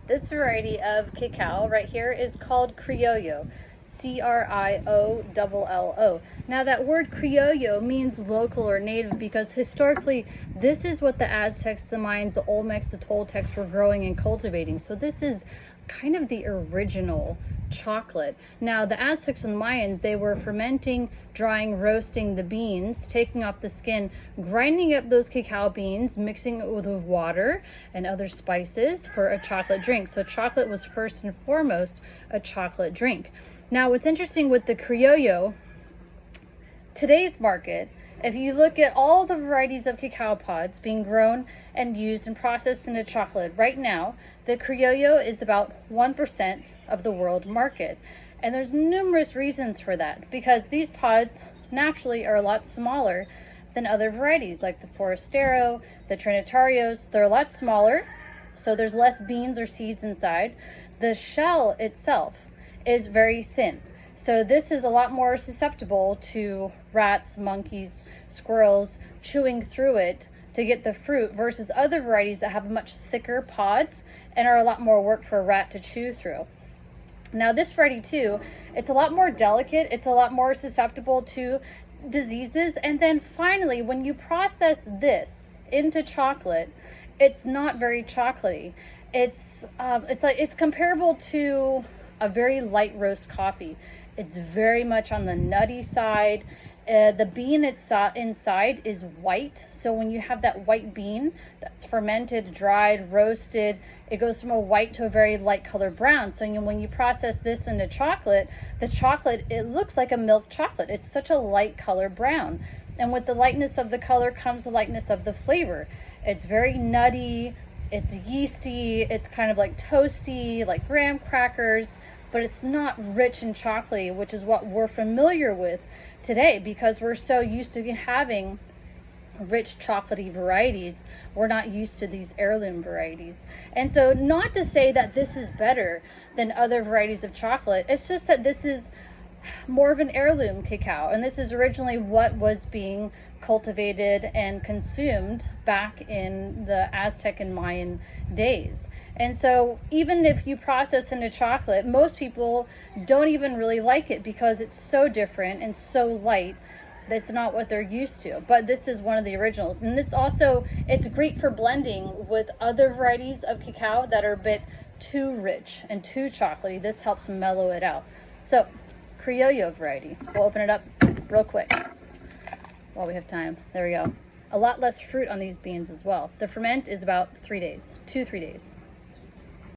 This variety of cacao right here is called Criollo, Criollo. Now that word Criollo means local or native because historically this is what the Aztecs, the Mayans, the Olmecs, the Toltecs were growing and cultivating. So this is kind of the original chocolate. Now the Aztecs and Mayans, they were fermenting, drying, roasting the beans, taking off the skin, grinding up those cacao beans, mixing it with water and other spices for a chocolate drink. So chocolate was first and foremost a chocolate drink. Now what's interesting with the Criollo, today's market, if you look at all the varieties of cacao pods being grown and used and processed into chocolate right now, the Criollo is about 1% of the world market. And there's numerous reasons for that, because these pods naturally are a lot smaller than other varieties like the Forastero, the Trinitarios. They're a lot smaller, so there's less beans or seeds inside. The shell itself is very thin. So this is a lot more susceptible to rats, monkeys, squirrels chewing through it to get the fruit versus other varieties that have much thicker pods and are a lot more work for a rat to chew through. Now this variety too, it's a lot more delicate, it's a lot more susceptible to diseases, and then finally when you process this into chocolate, it's not very chocolatey. It's comparable to a very light roast coffee. It's very much on the nutty side. The bean inside is white. So when you have that white bean that's fermented, dried, roasted, it goes from a white to a very light color brown. So when you process this into chocolate, the chocolate, it looks like a milk chocolate. It's such a light color brown. And with the lightness of the color comes the lightness of the flavor. It's very nutty, it's yeasty, it's kind of like toasty, like graham crackers, but it's not rich and chocolatey, which is what we're familiar with today because we're so used to having rich chocolatey varieties. We're not used to these heirloom varieties. And so not to say that this is better than other varieties of chocolate, it's just that this is more of an heirloom cacao, and this is originally what was being cultivated and consumed back in the Aztec and Mayan days. And so even if you process into chocolate, most people don't even really like it because it's so different and so light. That's not what they're used to. But this is one of the originals, and it's great for blending with other varieties of cacao that are a bit too rich and too chocolatey. This helps mellow it out. So Criollo variety, we'll open it up real quick while we have time. There we go. A lot less fruit on these beans as well. The ferment is about 3 days, 2-3 days.